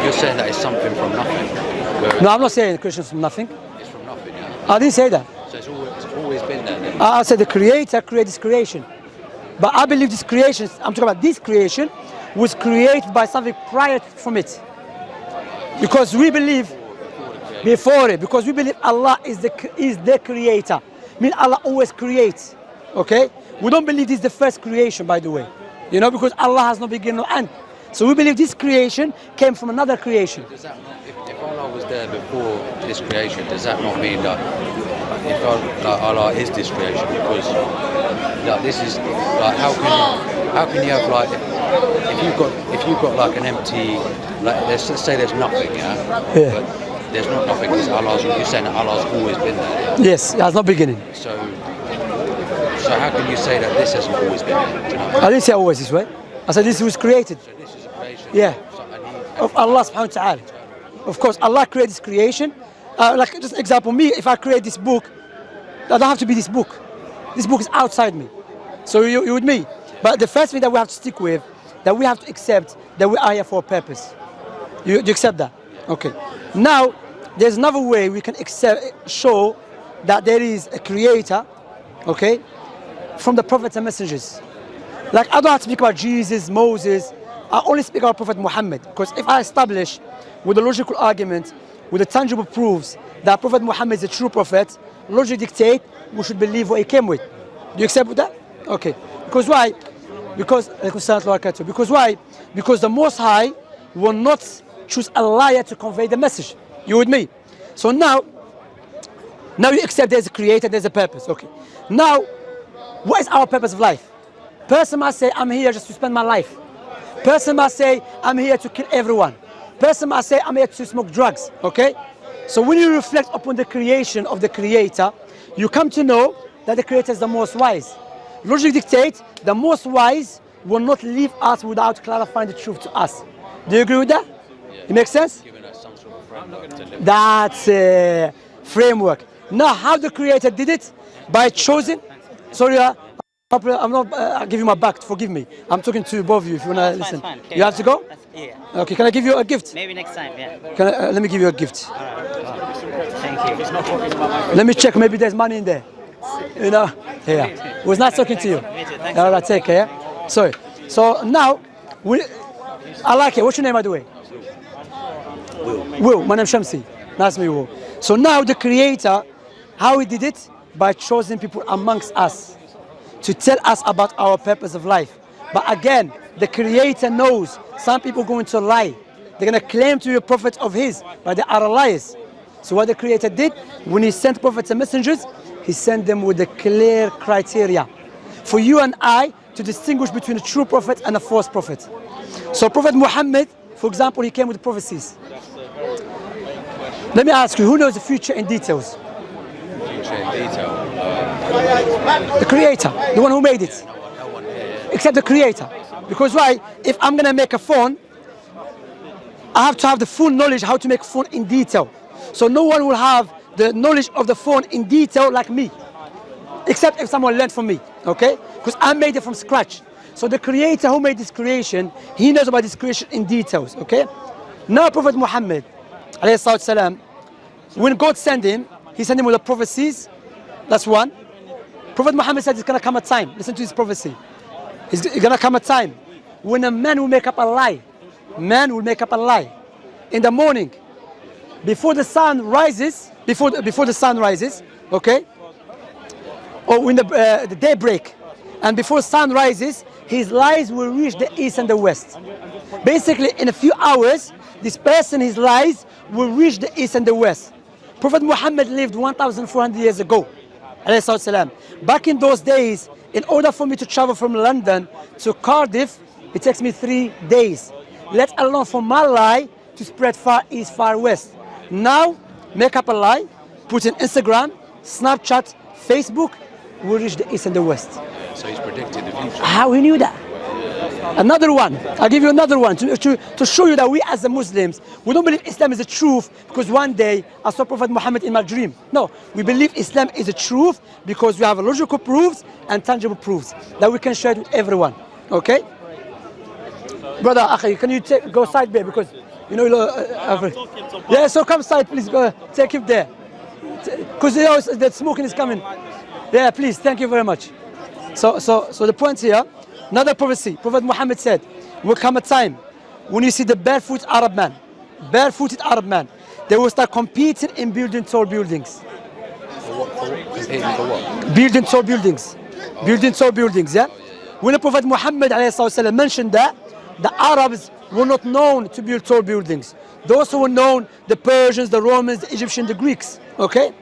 You're saying that it's something from nothing. No, I'm not saying creation from nothing. It's from nothing, yeah? I didn't say that. So it's always been there then? I said the creator created this creation. But I believe this creation, I'm talking about this creation, was created by something prior from it. Because we believe before it, because we believe Allah is the creator. I mean, Allah always creates, okay? We don't believe this is the first creation, by the way. You know, because Allah has no beginning or end. So we believe this creation came from another creation. Does that not, if Allah was there before this creation, does that not mean that if Allah is this creation? Because like, this is like how can you have like if you've got like an empty, like let's say there's nothing, yeah? But there's not nothing because you're saying that Allah's always been there. Yes, it has no beginning. So how can you say that this hasn't always been there? Do you know? I didn't say always this way. I said this was created. So this is a creation. Yeah. Of Allah subhanahu wa ta'ala. Of course, Allah created this creation. Like just example, me, if I create this book, I don't have to be this book. This book is outside me. So you with me. But the first thing that we have to stick with, that we have to accept that we are here for a purpose. You accept that? Okay. Now, there's another way we can show that there is a creator, okay, from the prophets and messengers. Like I don't have to speak about Jesus, Moses, I only speak about Prophet Muhammad. Because if I establish with a logical argument, with the tangible proofs that Prophet Muhammad is a true prophet, logic dictate we should believe what he came with. Do you accept with that? Okay. Because why? Because why? Because the Most High will not choose a liar to convey the message. You with me? So now you accept there's a creator, there's a purpose. Okay. Now, what is our purpose of life? Person must say, I'm here just to spend my life. Person must say, I'm here to kill everyone. Person must say, I'm here to smoke drugs. Okay? So when you reflect upon the creation of the creator, you come to know that the creator is the most wise. Logic dictates the most wise will not leave us without clarifying the truth to us. Do you agree with that? Yeah. It makes sense? Giving us some sort of framework to live. That's a framework. Now, how the creator did it? By choosing. Sorry, I'm not. I'll give you my back. Forgive me. I'm talking to both of you. If you wanna listen, fine. You have to go. Yeah. Okay. Can I give you a gift? Maybe next time. Yeah. Let me give you a gift. Thank you. Let me check. Maybe there's money in there. You know. Yeah. It was nice talking to you. Me too. Thanks. All right. Take care. Sorry. So now, I like it. What's your name, by the way? Will. My name's Shamsi. Nice to meet you, Will. So now the creator, how he did it? By choosing people amongst us to tell us about our purpose of life. But again, the creator knows some people are going to lie. They're going to claim to be a prophet of his, but they are liars. So what the creator did, when he sent prophets and messengers, he sent them with a clear criteria for you and I to distinguish between a true prophet and a false prophet. So Prophet Muhammad, for example, he came with prophecies. Let me ask you, who knows the future in details? Future in detail. The creator, the one who made it. No one here. Except the creator. Because why? If I'm going to make a phone, I have to have the full knowledge how to make a phone in detail. So no one will have the knowledge of the phone in detail like me. Except if someone learned from me, okay? Because I made it from scratch. So the creator who made this creation, he knows about this creation in details, okay? Now Prophet Muhammad, ﷺ, when God sent him, he sent him with the prophecies. That's one. Prophet Muhammad said there's going to come a time. Listen to this prophecy. It's going to come a time when a man will make up a lie. Man will make up a lie. In the morning, before the sun rises, before the sun rises, okay? Or when the day break, and before sun rises, his lies will reach the east and the west. Basically, in a few hours, this person, his lies will reach the east and the west. Prophet Muhammad lived 1,400 years ago. Back in those days, in order for me to travel from London to Cardiff, it takes me 3 days. Let alone for my lie to spread far east, far west. Now, make up a lie, put in Instagram, Snapchat, Facebook, will reach the east and the west. So he's predicted the future. How he knew that? Another one, I'll give you another one to show you that we as the Muslims, we don't believe Islam is the truth because one day I saw Prophet Muhammad in my dream. No, we believe Islam is the truth because we have logical proofs and tangible proofs that we can share with everyone. Okay? Brother, Akhi, can you go side there because You know, yeah. So come side, please. Go take him there, because you know the smoking is coming. Yeah, please. Thank you very much. So the point here, another prophecy. Prophet Muhammad said, "Will come a time when you see the barefooted Arab man, they will start competing in building tall buildings." Competing for what? Building tall buildings. Building tall buildings, yeah? When the Prophet Muhammad ﷺ mentioned that, the Arabs were not known to build tall buildings. Those who were known, the Persians, the Romans, the Egyptians, the Greeks, okay?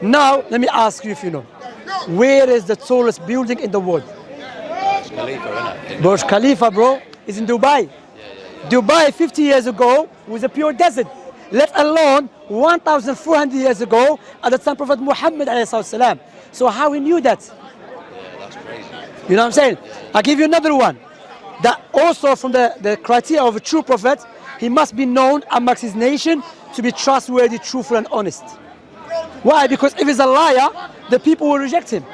Now, let me ask you if you know. Where is the tallest building in the world? Burj Khalifa, isn't it? Burj Khalifa, bro, is in Dubai. Dubai 50 years ago was a pure desert. Let alone 1,400 years ago at the time Prophet Muhammad ﷺ. So how he knew that? Yeah, that's crazy. You know what I'm saying? I'll give you another one. That also from the criteria of a true prophet, he must be known amongst his nation to be trustworthy, truthful and honest. Why? Because if he's a liar, the people will reject him.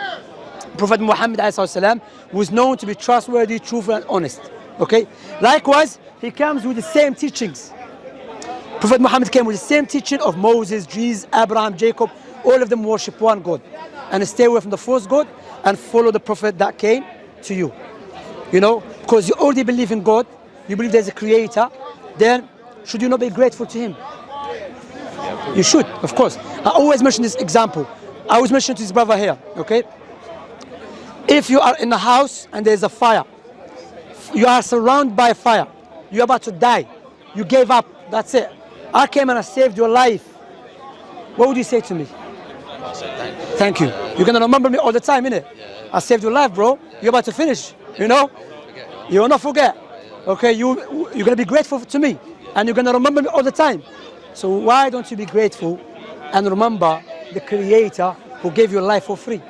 Prophet Muhammad ﷺ was known to be trustworthy, truthful and honest. Okay? Likewise, he comes with the same teachings. Prophet Muhammad came with the same teaching of Moses, Jesus, Abraham, Jacob. All of them worship one God. And stay away from the false God and follow the prophet that came to you. You know, because you already believe in God, you believe there's a creator, then should you not be grateful to him? You should, of course. I always mention this example. I always mention to this brother here, okay? If you are in a house and there's a fire, you are surrounded by fire, you're about to die, you gave up, that's it. I came and I saved your life. What would you say to me? I say Thank you. You're gonna remember me all the time, innit? I saved your life, bro. You're about to finish, you know? You will not forget. Okay, you're gonna be grateful to me, and you're gonna remember me all the time. So why don't you be grateful and remember the Creator who gave your life for free?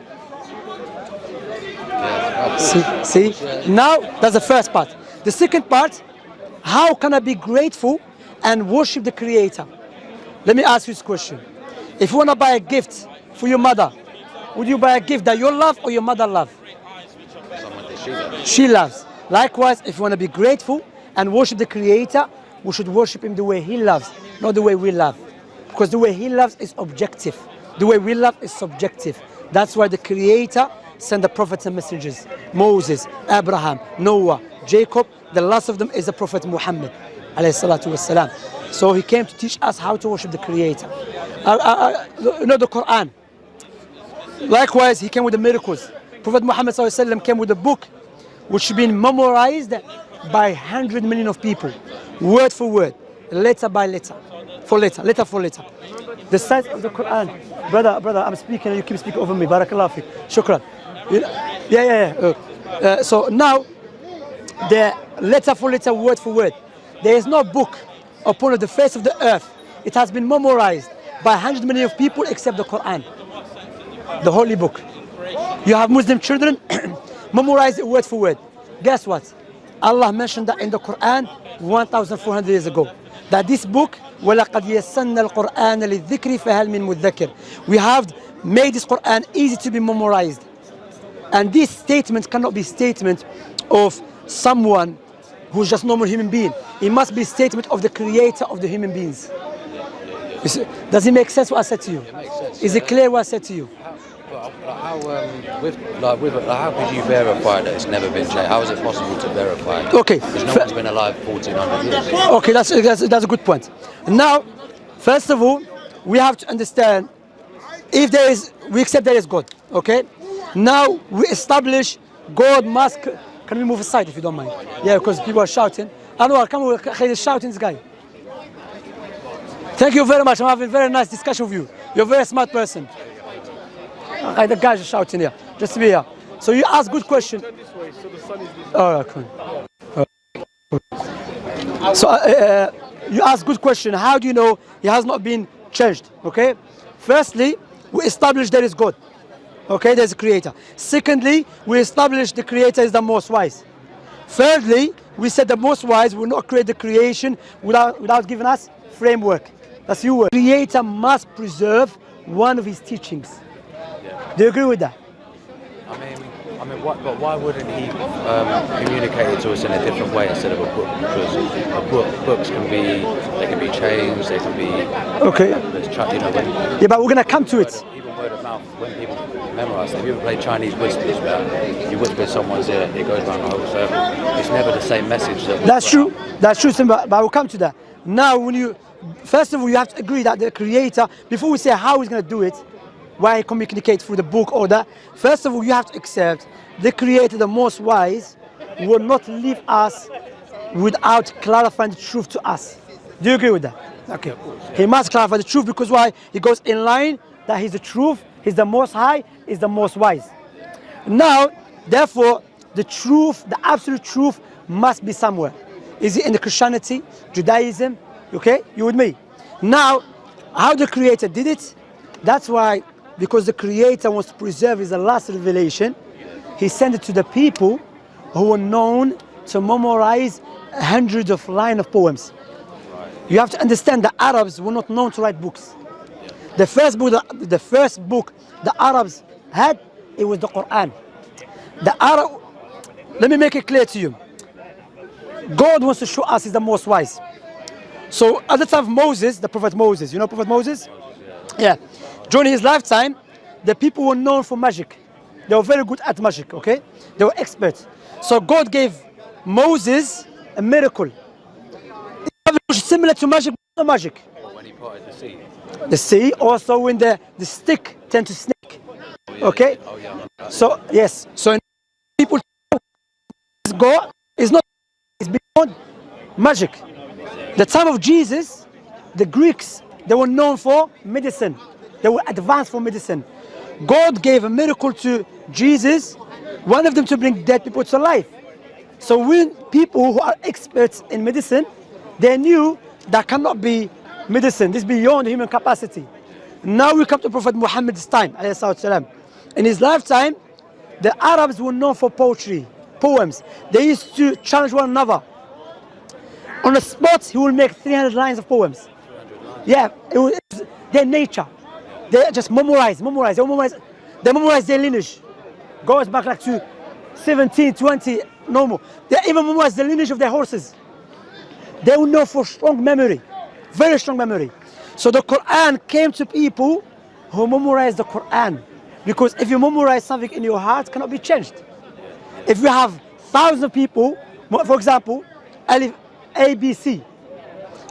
See? Now that's the first part. The second part, how can I be grateful and worship the Creator? Let me ask you this question. If you want to buy a gift for your mother, would you buy a gift that you love or your mother loves? Someone that she loves. She loves. Likewise, if you want to be grateful and worship the Creator, we should worship Him the way He loves, not the way we love. Because the way He loves is objective. The way we love is subjective. That's why the Creator sent the prophets and messengers. Moses, Abraham, Noah, Jacob, the last of them is the Prophet Muhammad alayhi salatu wasalam. So he came to teach us how to worship the Creator. You know the Quran. Likewise, he came with the miracles. Prophet Muhammad came with a book which has been memorized by 100 million of people, word for word, letter by letter, letter for letter. The size of the Quran. Brother, I'm speaking and you keep speaking over me. Barakallah fiqh. Shukran. Yeah. So now, the letter for letter, word for word. There is no book upon the face of the earth. It has been memorized by 100 million of people except the Quran, the holy book. You have Muslim children, memorize it word for word. Guess what? Allah mentioned that in the Quran 1,400 years ago. That this book, وَلَقَدْ يَسَّنَّا الْقُرْآنَ لِلذِّكْرِ فَهَلْ مِن مُدَّكِرٍ. We have made this Quran easy to be memorized. And this statement cannot be statement of someone who's just normal human being. It must be a statement of the Creator of the human beings. Does it make sense what I said to you? It makes sense. Is it clear what I said to you? How could you verify that it's never been changed? How is it possible to verify? Okay. Because no one's been alive 1,400 years. Okay, that's a good point. Now, first of all, we have to understand if there is, we accept there is God. Okay. Now we establish God must. Can we move aside if you don't mind? Yeah, because people are shouting. Anwar, come on, shouting this guy. Thank you very much. I'm having a very nice discussion with you. You're a very smart person. Okay, the guys are shouting here. Just be here. So you ask good question. All right, cool. So you ask good question. How do you know he has not been changed? Okay. Firstly, we establish there is God. Okay, there's a creator. Secondly, we establish the creator is the most wise. Thirdly, we said the most wise will not create the creation without giving us framework. That's your word. Creator must preserve one of his teachings. Do you agree with that? I mean, I mean, but why wouldn't he communicate it to us in a different way instead of a book? Because books can be changed, they can be. Okay. You know, Yeah, but we're gonna come to it. Even word of mouth, when people memorize, if you ever play Chinese whispers, where you whisper in someone's ear, it goes around the whole circle. It's never the same message. That's true. That's true, Simba. But we'll come to that. Now, first of all, you have to agree that the creator, before we say how he's going to do it, why he communicates through the book or that, first of all, you have to accept the creator, the most wise, will not leave us without clarifying the truth to us. Do you agree with that? Okay. He must clarify the truth because why? He goes in line that he's the truth, he's the most high, he's the most wise. Now, therefore, the truth, the absolute truth must be somewhere. Is it in the Christianity, Judaism? Okay, you with me? Now, how the creator did it? That's why, because the creator wants to preserve his last revelation, he sent it to the people who were known to memorize hundreds of lines of poems. You have to understand the Arabs were not known to write books. The first book the Arabs had, it was the Quran. Let me make it clear to you. God wants to show us he's the most wise. So at the time of Moses, the prophet Moses, you know Prophet Moses? Yeah. During his lifetime, the people were known for magic. They were very good at magic, okay? They were experts. So God gave Moses a miracle. It's similar to magic, but not magic. When he parted the sea. The sea, also when the stick tend to snake. Okay? Oh, yeah. So, yes. So people God is not, it's beyond magic. The time of Jesus, the Greeks, they were known for medicine. They were advanced for medicine. God gave a miracle to Jesus, one of them to bring dead people to life. So when people who are experts in medicine, they knew that cannot be medicine. This is beyond human capacity. Now we come to Prophet Muhammad's time, ﷺ. In his lifetime, the Arabs were known for poetry, poems. They used to challenge one another. On the spot, he will make 300 lines of poems. Yeah, it's their nature. They just memorize. They memorize their lineage. Goes back like to 17, 20, no more. They even memorize the lineage of their horses. They will know for strong memory, very strong memory. So the Quran came to people who memorize the Quran. Because if you memorize something in your heart, it cannot be changed. If you have thousands of people, for example, Alif, A, B, C.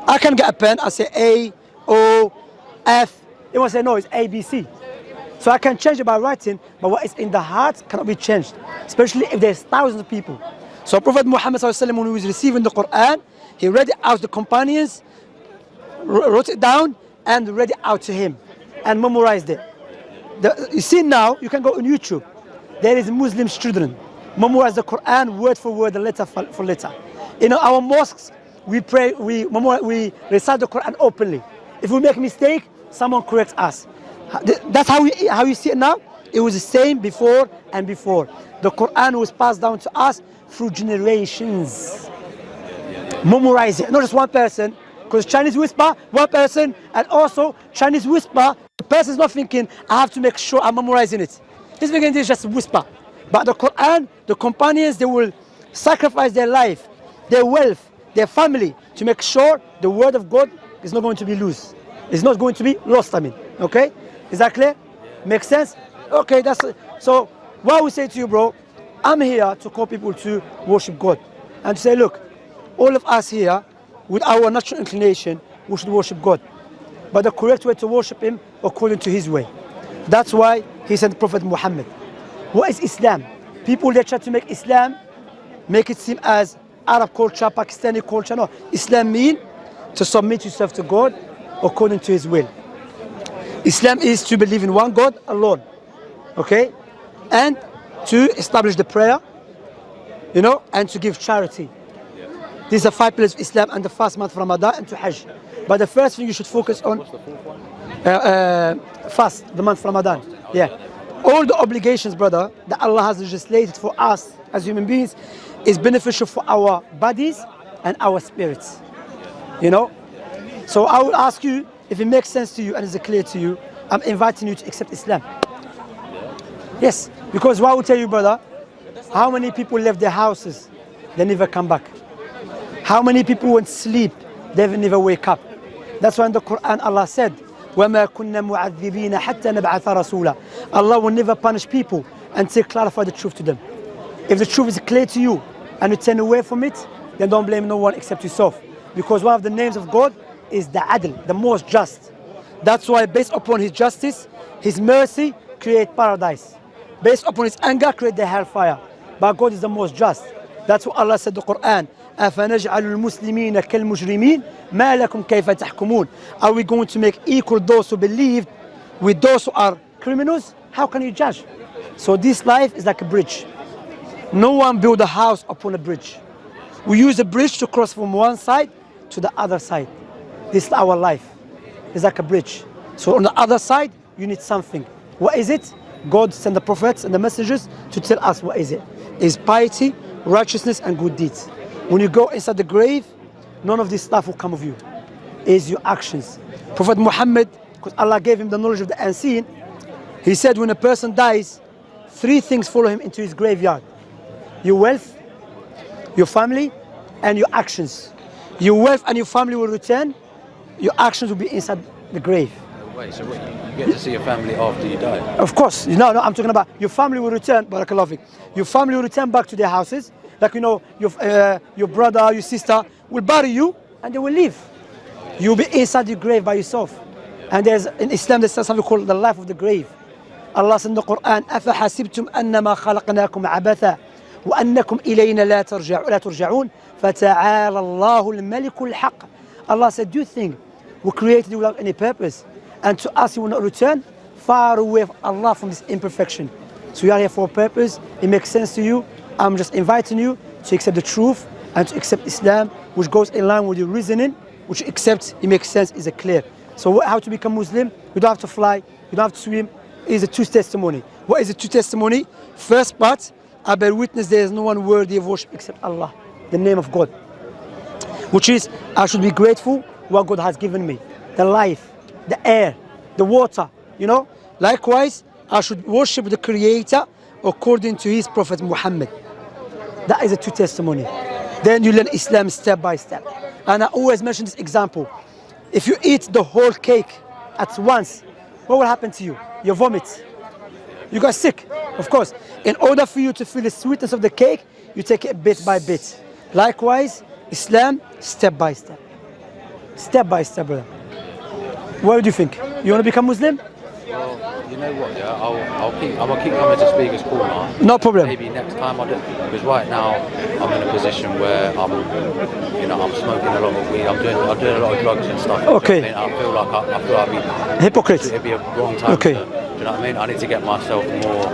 I can get a pen, I say A, O, F. It will say no, it's A, B, C. So I can change it by writing, but what is in the heart cannot be changed, especially if there's thousands of people. So Prophet Muhammad ﷺ, when he was receiving the Quran, he read it out to the companions, wrote it down, and read it out to him, and memorized it. You see now, you can go on YouTube. There is Muslim children memorize the Quran word for word, letter for letter. In our mosques, we pray, we recite the Quran openly. If we make a mistake, someone corrects us. That's how you see it now. It was the same before and before. The Quran was passed down to us through generations. Memorize it, not just one person. Because Chinese whisper, one person, and also Chinese whisper, the person is not thinking, I have to make sure I'm memorizing it. He's thinking it's just whisper. But the Quran, the companions, they will sacrifice their life, their wealth, their family to make sure the word of God is not going to be loose. It's not going to be lost, I mean. Okay? Is that clear? Makes sense? Okay, so what we say to you, bro, I'm here to call people to worship God. And to say, look, all of us here, with our natural inclination, we should worship God. But the correct way to worship Him according to His way. That's why He sent Prophet Muhammad. What is Islam? People, they try to make Islam, make it seem as Arab culture, Pakistani culture. No, Islam means to submit yourself to God according to His will. Islam is to believe in one God alone. Okay? And to establish the prayer, you know, and to give charity. These are 5 pillars of Islam and the first month of Ramadan and to Hajj. But the first thing you should focus on, fast, the month of Ramadan. Yeah. All the obligations, brother, that Allah has legislated for us as human beings is beneficial for our bodies and our spirits. You know? So I will ask you, if it makes sense to you and is clear to you, I'm inviting you to accept Islam. Yes. Because what I will tell you, brother, How many people left their houses? They never come back. How many people went sleep? They never wake up. That's why in the Quran Allah said, وَمَا كُنَّا مُعَذِّبِينَ حَتَّى نَبْعَثَ رَسُولًا. Allah will never punish people until clarify the truth to them. If the truth is clear to you and you turn away from it, then don't blame no one except yourself. Because one of the names of God is the Adl, the most just. That's why based upon His justice, His mercy, create paradise. Based upon His anger, create the hellfire. But God is the most just. That's what Allah said in the Quran. أَفَنَجْعَلُ الْمُسْلِمِينَ كَالْمُجْرِمِينَ مَا لَكُمْ كَيْفَ تَحْكُمُونَ. Are we going to make equal those who believe with those who are criminals? How can you judge? So this life is like a bridge. No one built a house upon a bridge. We use a bridge to cross from one side to the other side. This is our life. It's like a bridge. So on the other side, you need something. What is it? God sent the prophets and the messengers to tell us what is it. It's piety, righteousness, and good deeds. When you go inside the grave, none of this stuff will come of you. It's your actions. Prophet Muhammad, because Allah gave him the knowledge of the unseen, he said when a person dies, 3 things follow him into his graveyard. Your wealth, your family, and your actions. Your wealth and your family will return. Your actions will be inside the grave. Wait, so what, you get to see your family after you die? Of course. No, I'm talking about your family will return. Barakallahu fik. Your family will return back to their houses. Like, you know, your brother, your sister will bury you and they will leave. You'll be inside your grave by yourself. And there's in Islam there's something called the life of the grave. Allah said in the Quran, أَفَحَسِبْتُمْ أَنَّمَا خَلَقْنَاكُمْ عَبَثًا وَأَنَّكُمْ إِلَيْنَا لَا تُرْجَعُونَ فَتَعَالَى اللَّهُ الْمَلِكُ الْحَقِّ. Allah said, do you think we created you without any purpose? And to us you will not return? Far away from Allah from this imperfection. So you are here for a purpose. It makes sense to you. I'm just inviting you to accept the truth and to accept Islam, which goes in line with your reasoning, which accepts, it makes sense, is clear. So how to become Muslim? You don't have to fly, you don't have to swim. It is a true testimony. What is a true testimony? First part, I bear witness there is no one worthy of worship except Allah, the name of God. Which is, I should be grateful what God has given me. The life, the air, the water, you know. Likewise, I should worship the Creator according to His Prophet Muhammad. That is a true testimony. Then you learn Islam step by step. And I always mention this example. If you eat the whole cake at once, what will happen to you? You vomit. You get sick, of course. In order for you to feel the sweetness of the cake, you take it bit by bit. Likewise, Islam, step by step. Step by step, brother. What do you think? You want to become Muslim? Well, you know what, yeah, I'll keep coming to Speaker's Corner. No problem. Maybe next time I do, because right now I'm in a position where I'm smoking a lot of weed. I'm doing a lot of drugs and stuff. Okay. You know what I mean? I feel like I'd be Hypocrite. It'd be a wrong time. Okay. Do you know what I mean? I need to get myself more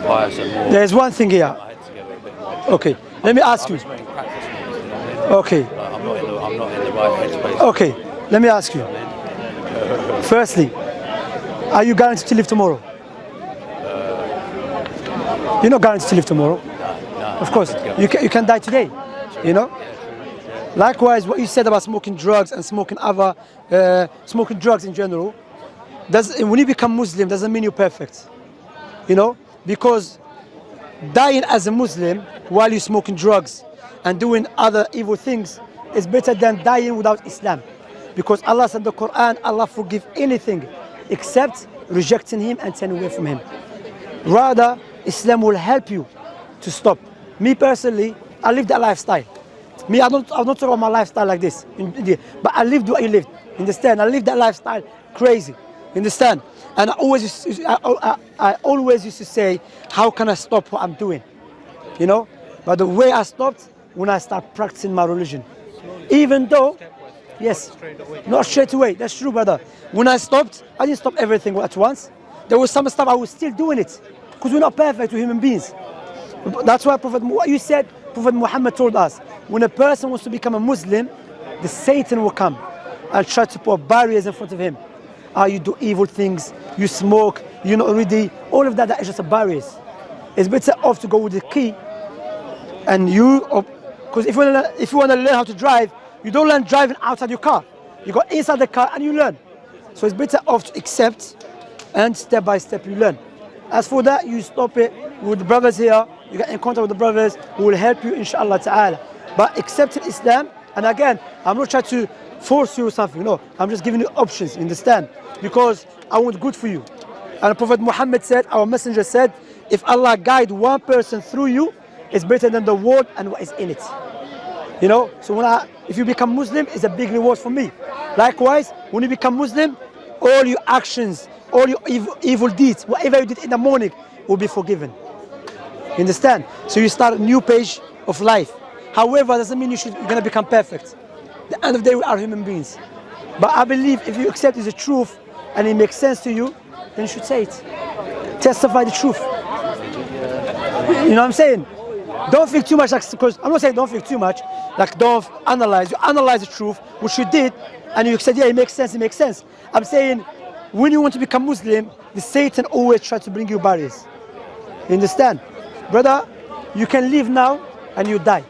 pious and more. There's one thing here. My head together a bit more. Okay. Let me ask you. I'm smoking practice more, you know what I mean? Okay. Like, I'm not in the right headspace. Okay. Let me ask you. Firstly, are you guaranteed to live tomorrow? You're not guaranteed to live tomorrow. No, Of course, you can die today, you know? Likewise, what you said about smoking drugs and smoking drugs in general, when you become Muslim, doesn't mean you're perfect, you know? Because dying as a Muslim while you're smoking drugs and doing other evil things is better than dying without Islam. Because Allah said in the Quran, Allah forgive anything except rejecting Him and turning away from Him. Rather, Islam will help you to stop. Me personally, I live that lifestyle. I'm not talking about my lifestyle like this, but I lived what you lived. Understand? I lived that lifestyle crazy. Understand? And I always used to say, how can I stop what I'm doing? You know? But the way I stopped, when I start practicing my religion. Even though, yes, not straight away. That's true, brother. When I stopped, I didn't stop everything at once. There was some stuff I was still doing it. Because we're not perfect, we're human beings. That's why what you said, Prophet Muhammad told us, when a person wants to become a Muslim, the Satan will come and try to put barriers in front of him. You do evil things, you smoke, you're not ready. All of that is just a barriers. It's better off to go with the key. And because if you want to learn how to drive, you don't learn driving outside your car. You go inside the car and you learn. So it's better off to accept and step by step you learn. As for that, you stop it with the brothers here, you get in contact with the brothers who will help you, inshallah ta'ala. But accepting Islam, and again, I'm not trying to force you or something, no. I'm just giving you options, you understand? Because I want good for you. And Prophet Muhammad said, our messenger said, if Allah guide one person through you, it's better than the world and what is in it. You know, so if you become Muslim, it's a big reward for me. Likewise, when you become Muslim, all your actions, all your evil deeds, whatever you did in the morning will be forgiven. You understand? So you start a new page of life. However, doesn't mean you're going to become perfect. At the end of the day, we are human beings. But I believe if you accept it as a truth and it makes sense to you, then you should say it. Testify the truth. You know what I'm saying? Don't think too much, like, because I'm not saying don't think too much, like don't analyze. You analyze the truth, which you did, and you said, yeah, it makes sense, it makes sense. I'm saying, when you want to become Muslim, the Satan always tries to bring you barriers. You understand? Brother, you can live now and you die.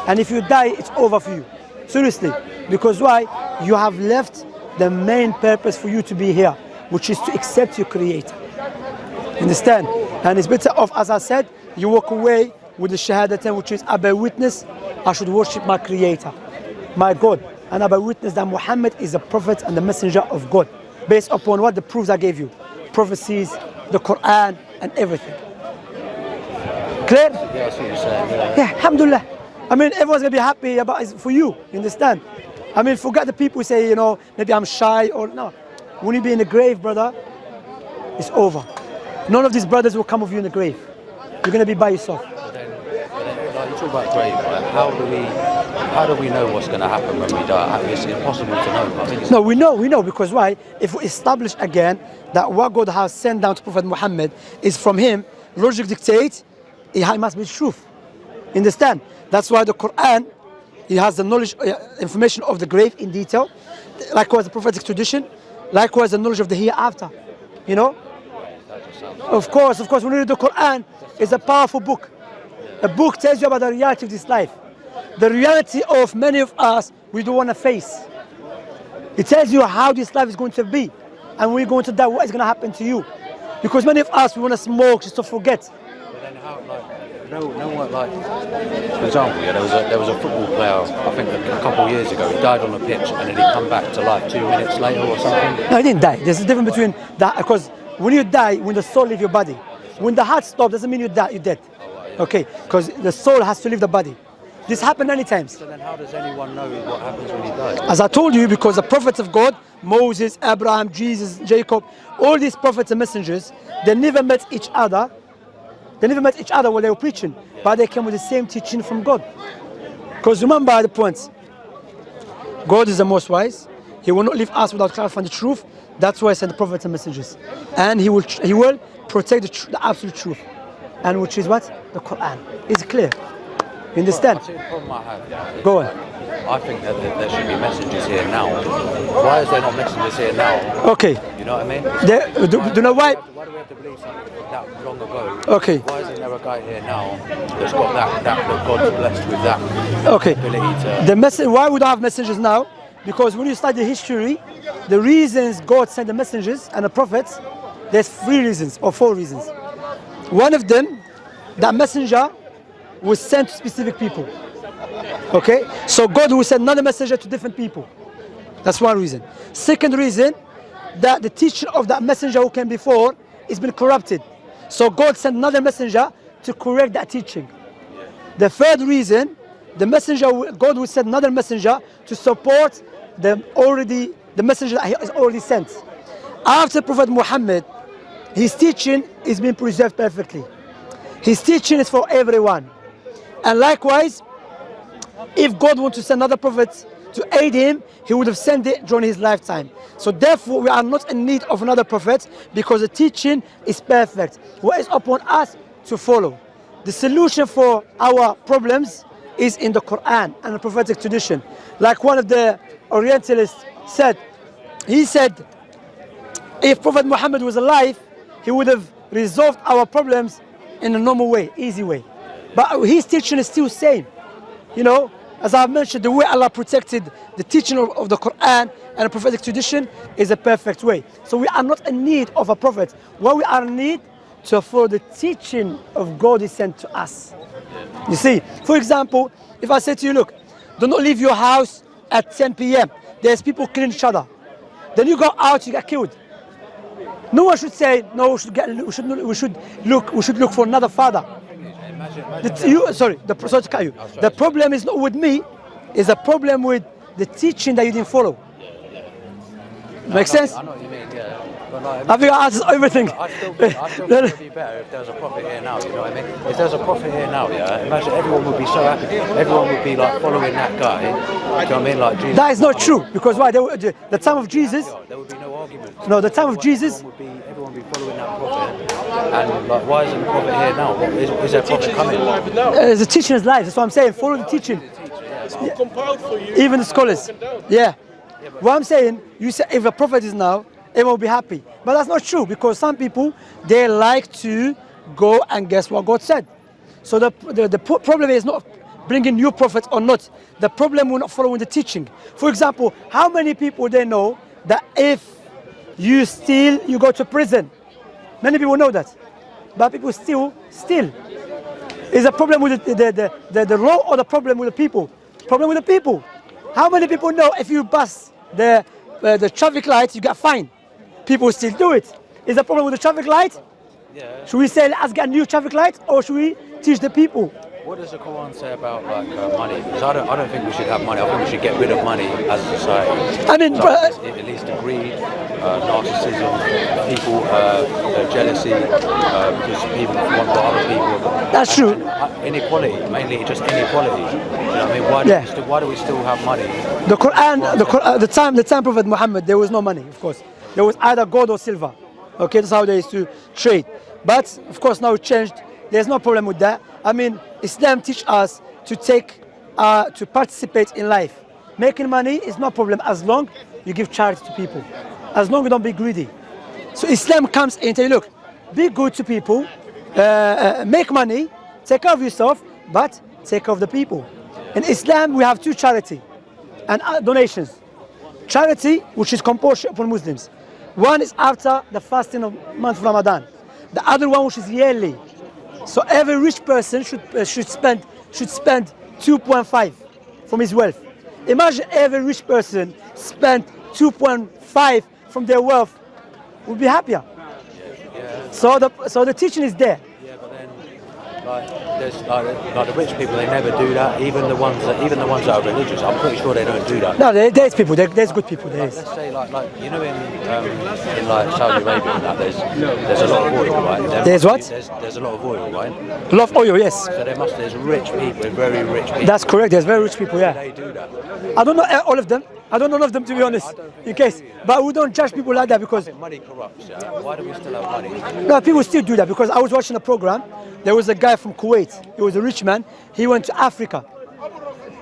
And if you die, it's over for you. Seriously. Because why? You have left the main purpose for you to be here, which is to accept your Creator. Understand? And it's better off, as I said, you walk away with the Shahadatan, which is I bear witness, I should worship my Creator, my God. And I bear witness that Muhammad is a prophet and the messenger of God, based upon what the proofs I gave you, prophecies, the Quran, and everything. Clear? Yeah, that's what you're saying. Yeah, alhamdulillah. I mean, everyone's gonna be happy about it for you. You understand? I mean, forget the people who say, you know, maybe I'm shy or no. When you be in the grave, brother, it's over. None of these brothers will come with you in the grave. You're gonna be by yourself. But then like, you talk about grave, right? How do we know what's gonna happen when we die? It's impossible to know. I think it's No, we know because why? If we establish again that what God has sent down to Prophet Muhammad is from him, logic dictates it must be truth. Understand? That's why the Quran, it has the knowledge, information of the grave in detail. Likewise, the prophetic tradition. Likewise, the knowledge of the hereafter. You know? Of course, when you read the Quran, it's a powerful book. A book tells you about the reality of this life. The reality of many of us, we don't want to face. It tells you how this life is going to be. And when you're going to die, what is going to happen to you. Because many of us, we want to smoke just to forget. But then how, like, no one, like, for example, yeah, there was a football player, I think a couple of years ago, he died on the pitch and then he come back to life 2 minutes later or something. No, he didn't die. There's a difference between that, because when you die, when the soul leaves your body, when the heart stops, doesn't mean you die, you're dead. Okay, because the soul has to leave the body. This happened many times. So then how does anyone know what happens when he dies? As I told you, because the prophets of God, Moses, Abraham, Jesus, Jacob, all these prophets and messengers, they never met each other. They never met each other while they were preaching, but they came with the same teaching from God. Because remember the points. God is the most wise. He will not leave us without clarifying the truth. That's why he sent the prophets and messengers. And he will protect the absolute truth. And which is what? The Quran. It's clear. You understand? Well, the problem I have, yeah, Go on. I think that there should be messengers here now. Why is there not messengers here now? Okay. You know what I mean? Do you know why? Why do we have to believe something that long ago? Okay. Why isn't there a guy here now that's got that God's blessed with that Okay. ability to... Why would I have messengers now? Because when you study history, the reasons God sent the messengers and the prophets, there's 3 reasons or 4 reasons. One of them, that messenger was sent to specific people. Okay? So God will send another messenger to different people. That's one reason. Second reason, that the teaching of that messenger who came before is been corrupted. So God sent another messenger to correct that teaching. The third reason, God will send another messenger to support the messenger that he has already sent. After Prophet Muhammad, his teaching is being preserved perfectly. His teaching is for everyone. And likewise, if God wants to send another prophet to aid him, he would have sent it during his lifetime. So therefore, we are not in need of another prophet because the teaching is perfect. What is upon us to follow? The solution for our problems is in the Quran and the prophetic tradition. Like one of the Orientalists said, he said, if Prophet Muhammad was alive, he would have resolved our problems in a normal way, easy way. But his teaching is still the same. You know, as I mentioned, the way Allah protected the teaching of the Quran and the prophetic tradition is a perfect way. So we are not in need of a prophet. What we are in need to follow the teaching of God is sent to us. You see, for example, if I say to you, look, do not leave your house at 10 p.m. There's people killing each other. Then you go out, you get killed. No one should say, no, we should look for another father. Sorry to cut you. The problem is not with me, it's a problem with the teaching that you didn't follow. Make sense? I know what you mean, yeah. But like, I think I answered everything. I still think it would be better if there was a prophet here now, you know what I mean? If there was a prophet here now, yeah, imagine everyone would be so happy. Everyone would be like following that guy. Do you know what I mean? Like Jesus. That is not true, because why? The time of Jesus. There would be no argument. No, the time of Jesus. Everyone would be following that prophet. And like, why isn't the prophet here now? Is there a prophet coming? The teaching is life. That's what I'm saying. Follow the teaching. It's all compiled for you. Even the scholars. Yeah. What I'm saying, you say if a prophet is now, everyone will be happy. But that's not true, because some people, they like to go and guess what God said. So the problem is not bringing new prophets or not. The problem we're not following the teaching. For example, how many people they know that if you steal, you go to prison? Many people know that. But people still steal. Is a problem with the law or the problem with the people? Problem with the people. How many people know if you pass the traffic light, you get fined? People still do it. Is the problem with the traffic light? Yeah. Should we say let's get a new traffic light, or should we teach the people? What does the Quran say about like money? Because I don't think we should have money. I think we should get rid of money as a society. I mean, it leads to greed, narcissism, people jealousy, because people want what other people have got. That's true. Inequality, mainly just inequality. You know what I mean? Why do we still have money? The Quran, the time Prophet Muhammad, there was no money, of course. There was either gold or silver. Okay, that's how they used to trade. But of course now it changed. There's no problem with that. I mean, Islam teaches us to to participate in life. Making money is no problem as long you give charity to people. As long as you don't be greedy. So Islam comes in and tell you, look, be good to people, make money, take care of yourself, but take care of the people. In Islam, we have two charity and donations. Charity, which is compulsory upon Muslims. One is after the fasting of month of Ramadan. The other one, which is yearly. So every rich person should spend 2.5 from his wealth. Imagine every rich person spend 2.5 from their wealth, would be happier. Yeah. So the teaching is there. Yeah, but then there's like the rich people, they never do that. Even the ones that are religious, I'm pretty sure they don't do that. No, there's people. There's good people. There is. Let's say like you know in like Saudi Arabia and that there's a lot of oil, right? There's what? There's a lot of oil, right? A lot of oil, yes. So there's rich people, very rich people. That's correct. There's very rich people. Yeah. They do that. I don't know all of them. I don't know all of them, to be honest. In case, but we don't judge people like that because Money corrupts. Yeah? Why do we still have money? no, people still do that. Because I was watching a program. There was a guy from Kuwait. He was a rich man. He went to Africa.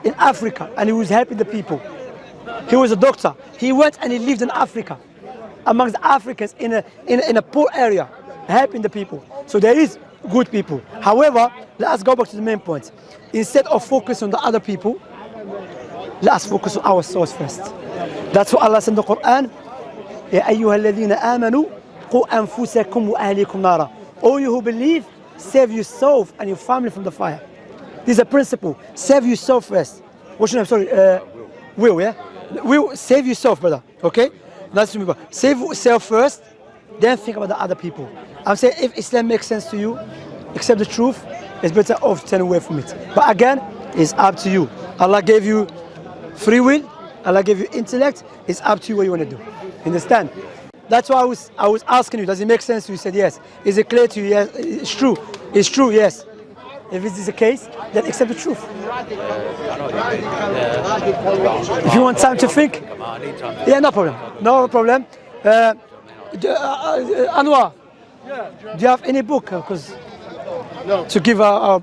In Africa, and he was helping the people. He was a doctor. He went and he lived in Africa, amongst the Africans in a poor area, helping the people. So there is good people. However, let's go back to the main point. Instead of focusing on the other people, let's focus on ourselves first. That's what Allah said in the Quran. يا أيها الذين آمنوا قوا أنفسكم وأهليكم نارا. All you who believe, save yourself and your family from the fire. This is a principle. Save yourself first. What's your name? Sorry, Will, yeah? Will, save yourself, brother. Okay? That's remember. Save yourself first, then think about the other people. I'm saying if Islam makes sense to you, accept the truth, it's better off to turn away from it. But again, it's up to you. Allah gave you free will. Allah gave you intellect. It's up to you what you want to do. Understand? That's why I was asking you, does it make sense to you? You said yes. Is it clear to you? Yes. It's true. It's true, yes. If this is the case, then accept the truth. If you want time to think, yeah, no problem. No problem. Anwar, do you have any book? Because to give no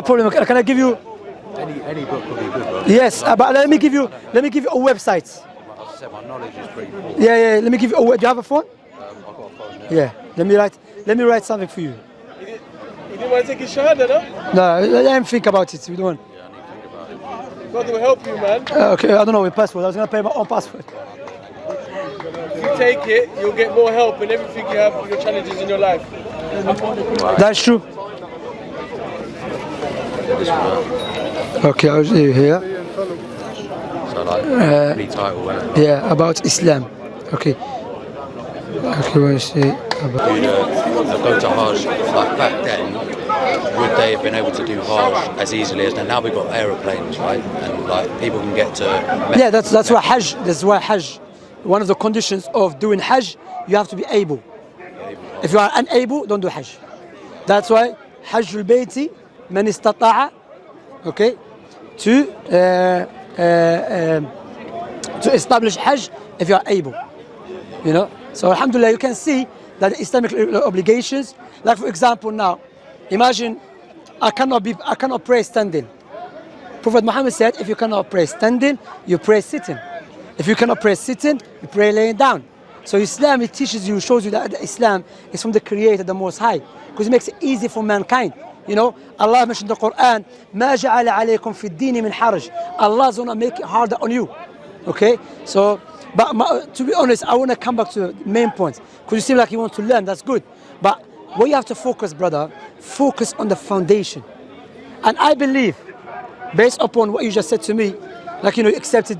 problem. Can I give you? Any book would be good, bro. Yes, but let me give you a website. As I said, my knowledge is pretty poor. Yeah. Let me give you. Do you have a phone? I've got a phone. Yeah. Let me write something for you. You didn't want to take his shahada, no? No, let him think about it. We don't. Yeah, I need to think about it. God will help you, man. Okay, I don't know your password. I was gonna pay my own password. you take it, you'll get more help in everything you have, your challenges in your life. That's true. Okay, I'll show you here. So like, any title, whatever. Yeah, about Islam. Okay. Okay, what you say about? Go to Hajj, like back then, would they have been able to do Hajj as easily as now? We've got aeroplanes, right? And like people can get to Mecca. Yeah, that's why Hajj. That's why Hajj. One of the conditions of doing Hajj, you have to be able. If you are unable, don't do Hajj. That's why Hajjul Bayti man istata'a, okay, to establish Hajj if you are able. You know. So alhamdulillah, you can see that the Islamic obligations, like for example now, imagine I cannot pray standing. Prophet Muhammad said, if you cannot pray standing, you pray sitting. If you cannot pray sitting, you pray laying down. So Islam, it teaches you, shows you that Islam is from the Creator, the Most High, because it makes it easy for mankind. You know, Allah mentioned in the Quran, مَا جَعَلَ عَلَيْكُمْ فِي الدِّينِ مِنْ حَرَجٍ. Allah's gonna make it harder on you. Okay? So, but to be honest, I want to come back to the main point, because you seem like you want to learn, that's good. But what you have to focus, brother, focus on the foundation. And I believe, based upon what you just said to me, like, you know, you accepted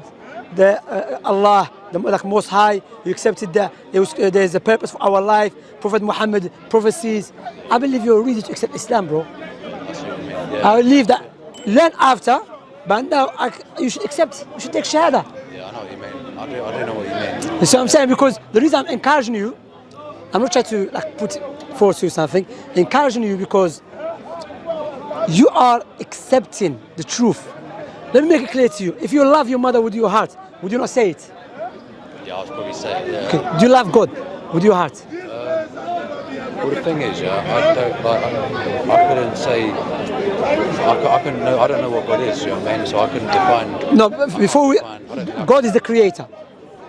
the Allah, the like Most High, you accepted that there is a purpose for our life, Prophet Muhammad, prophecies. I believe you're ready to accept Islam, bro. I believe that. Learn after, but now you should accept, you should take Shahada. Yeah, I know what you mean. I do know what you mean. You see what I'm saying? Because the reason I'm encouraging you, I'm not trying to like put force you something, encouraging you because you are accepting the truth. Let me make it clear to you. If you love your mother with your heart, would you not say it? Yeah, I was probably saying, yeah. Okay. Do you love God with your heart? Well, the thing is, I don't like. I couldn't say. I couldn't know. I don't know what God is. You know what I mean? So I couldn't define. No, before we, I don't know. God is the Creator,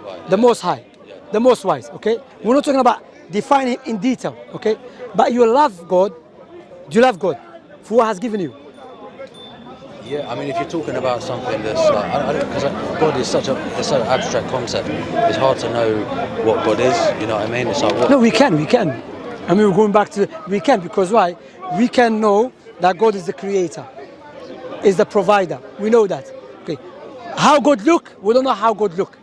Right, the Most High, the Most Wise. Okay, we're not talking about defining it in detail. Okay, but you love God. Do you love God for what has given you? Yeah, I mean, if you're talking about something that's like, I don't, because God is such an abstract concept. It's hard to know what God is. You know what I mean? It's like what? No, we can. I mean, we're going back to we can, because why? We can know that God is the Creator, is the provider. We know that. Okay, how God look? We don't know how God look,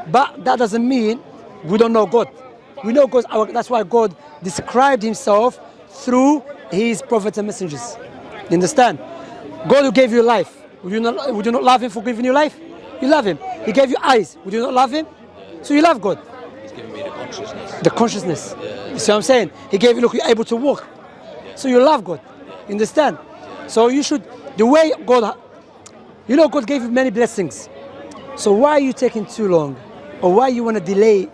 but that doesn't mean we don't know God. We know God. That's why God described Himself through His prophets and messengers. You understand? God who gave you life, would you not love Him for giving you life? You love Him. He gave you eyes, would you not love Him? So you love God. He's giving me the consciousness. The consciousness. You see what I'm saying? He gave you, look, you're able to walk. So you love God. You understand? So you should, the way God, you know, God gave you many blessings. So why are you taking too long? Or why you want to delay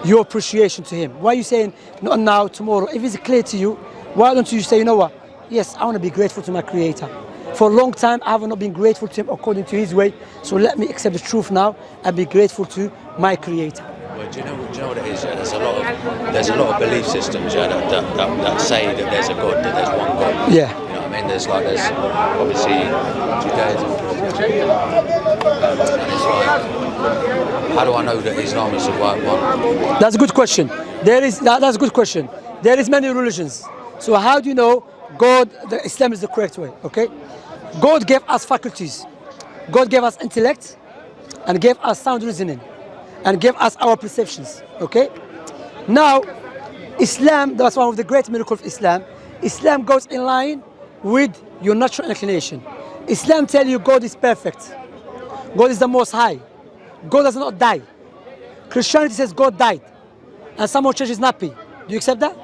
your appreciation to Him? Why are you saying, not now, tomorrow? If it's clear to you, why don't you say, you know what? Yes, I want to be grateful to my Creator. For a long time, I have not been grateful to Him according to His way. So let me accept the truth now and be grateful to my Creator. Well, do you know what it is? Yeah? There's a lot of belief systems, yeah, that say that there's a God, that there's one God. Yeah. You know what I mean? There's obviously Judaism, and it's like, how do I know that Islam is the right one? That's a good question. That's a good question. There is many religions. So how do you know Islam is the correct way? Okay, God gave us faculties. God gave us intellect, and gave us sound reasoning, and gave us our perceptions. Okay. Now, Islam. That's one of the great miracles of Islam. Islam goes in line with your natural inclination. Islam tells you God is perfect. God is the Most High. God does not die. Christianity says God died, and someone changes nappy. Do you accept that?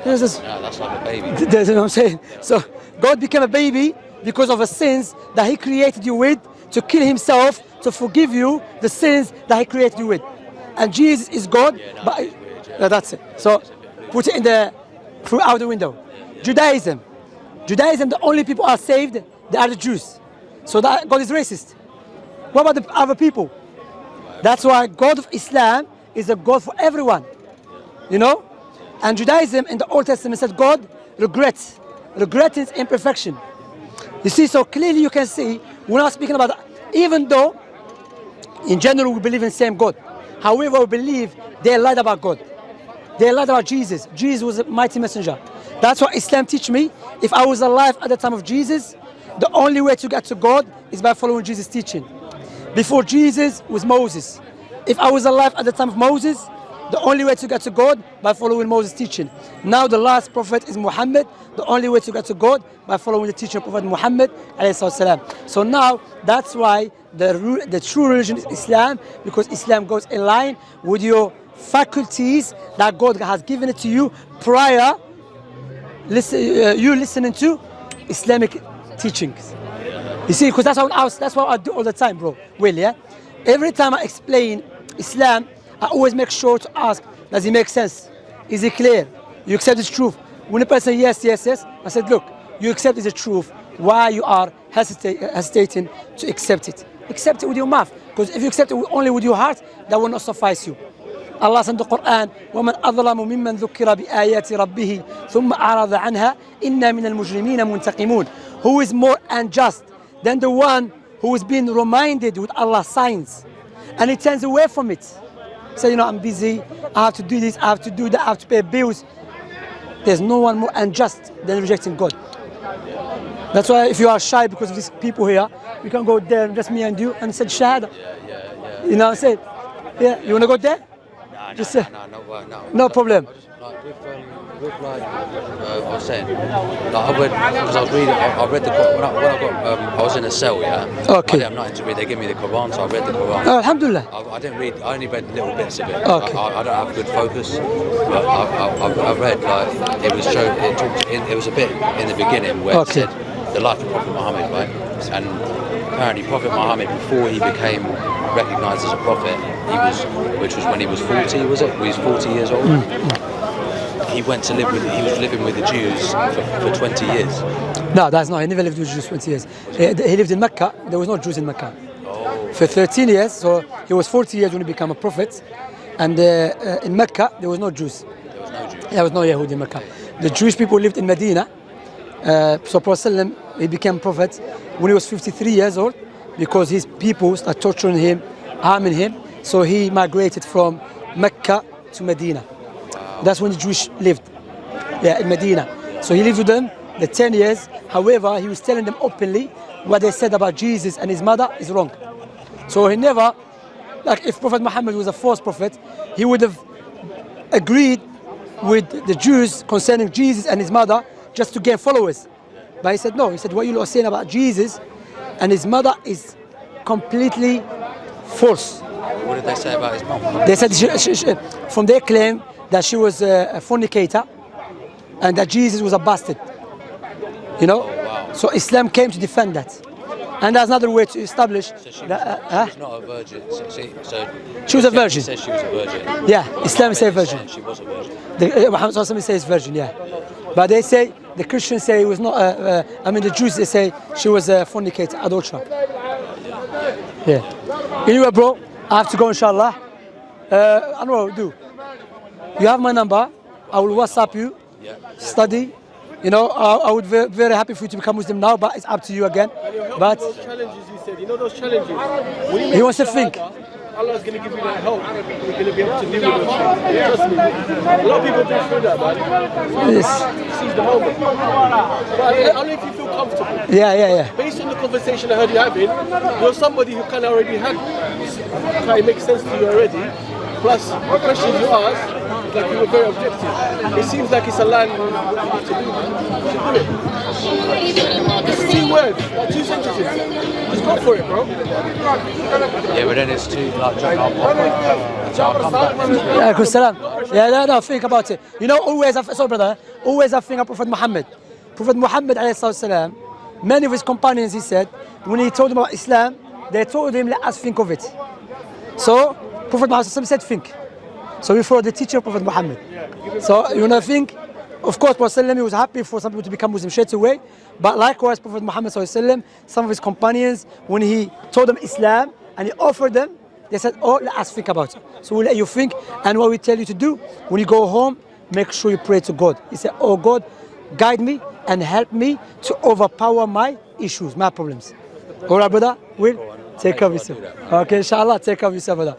Yeah, that's like a baby. That's what I'm saying. So God became a baby because of the sins that He created you with, to kill Himself, to forgive you the sins that He created you with. And Jesus is God, but it's weird, yeah. that's it. So put it through out the window. Judaism, the only people are saved, they are the Jews. So that God is racist. What about the other people? That's why God of Islam is a God for everyone. You know? And Judaism in the Old Testament said God regrets His imperfection. You see, so clearly you can see, we're not speaking about that. Even though in general we believe in the same God, However, we believe they lied about God. They lied about Jesus. Jesus was a mighty messenger. That's what Islam teach me. If I was alive at the time of Jesus, the only way to get to God is by following Jesus' teaching. Before Jesus was Moses. If I was alive at the time of Moses, the only way to get to God by following Moses' teaching. Now the last prophet is Muhammad. The only way to get to God by following the teaching of Prophet Muhammad ﷺ. So now that's why the true religion is Islam, because Islam goes in line with your faculties that God has given it to you prior you listening to Islamic teachings. You see, because that's what I do all the time, bro. Well, yeah. Every time I explain Islam, I always make sure to ask, does it make sense? Is it clear? You accept the truth? When a person yes, yes, yes, I said, look, you accept the truth. Why you are hesitating to accept it? Accept it with your mouth. Because if you accept it only with your heart, that will not suffice you. Allah said in the Quran, وَمَنْ أَظْلَمُ مِمَّنْ ذُكِّرَ بِآيَاتِ رَبِّهِ ثُمَّ أَعْرَضَ عَنْهَا إِنَّا مِنَ الْمُجْرِمِينَ مُنْتَقِمُونَ. Who is more unjust than the one who is being reminded with Allah's signs and he turns away from it? Say, I'm busy, I have to do this, I have to do that, I have to pay bills. There's no one more unjust than rejecting God. That's why if you are shy because of these people here, we can go there and just me and you and say Shahada. You know what I'm saying? Yeah, you want to go there? Just say. No problem. I was saying, I read the Quran I was in a cell, yeah. Okay. I'm not into read. They give me the Quran, so I read the Quran. Alhamdulillah. I didn't read. I only read little bits of it. Okay. I don't have good focus, but I read it was shown. It was a bit in the beginning where it said the life of Prophet Muhammad, right? And apparently, Prophet Muhammad, before he became recognized as a prophet, which was when he was 40, was it? He was 40 years old. He went to live he was living with the Jews for 20 years. No, that's not. He never lived with Jews 20 years. He lived in Mecca. There was no Jews in Mecca. For 13 years, so he was 40 years when he became a prophet. And in Mecca, there was no Jews. There was no Jews. There was no Yahudi in Mecca. The Jewish people lived in Medina. So Prophet he became prophet when he was 53 years old because his people started torturing him, harming him. So he migrated from Mecca to Medina. That's when the Jewish lived, in Medina. So he lived with them the 10 years. However, he was telling them openly what they said about Jesus and his mother is wrong. So he never, like if Prophet Muhammad was a false prophet, he would have agreed with the Jews concerning Jesus and his mother just to gain followers. But he said no. He said what you are saying about Jesus and his mother is completely false. What did they say about his mom? They said from their claim that she was a fornicator and that Jesus was a bastard. You know? Oh, wow. So Islam came to defend that. And there's another way to establish So she that. was not a virgin. She was a virgin. He says she was a virgin. Yeah, Islam says virgin. She was a virgin. Muhammad Sallallahu says virgin, yeah. But they say, the Christians say it was not, the Jews, they say she was a fornicator, adulterer. Yeah. Anyway, bro, I have to go, inshallah. I don't know what to do. You have my number. I will WhatsApp you. Yeah. Study. I would be very happy for you to become Muslim now, but it's up to you again. But those challenges you said, those challenges. When you he wants to think. Allah's going to give you that help. You're going to be able to deal with those things. Trust me. A lot of people do through that, man. Yes. Seize the moment. But I don't know if you feel comfortable. Yeah. Based on the conversation I heard you having, you're somebody who kind of already had, kind of makes sense to you already. Plus, the questions you asked, like you were very objective. It seems like it's a line what you need to do. You should do it. It's 2 words, like 2 sentences. Just go for it, bro. Yeah, but then it's too jump Yeah, no, think about it. Always I think of Prophet Muhammad. Prophet Muhammad ﷺ, many of his companions, he said, when he told them about Islam, they told him, let us think of it. So, Prophet Muhammad said, think. So we follow the teaching of Prophet Muhammad. So you want to think, of course, Prophet was happy for some people to become Muslim straight away. But likewise, Prophet Muhammad, some of his companions, when he told them Islam and he offered them, they said, let us think about it. So we'll let you think. And what we tell you to do, when you go home, make sure you pray to God. He said, oh God, guide me and help me to overpower my issues, my problems. All right, brother? Will? Take care of yourself. Okay, inshallah, take care of yourself, brother.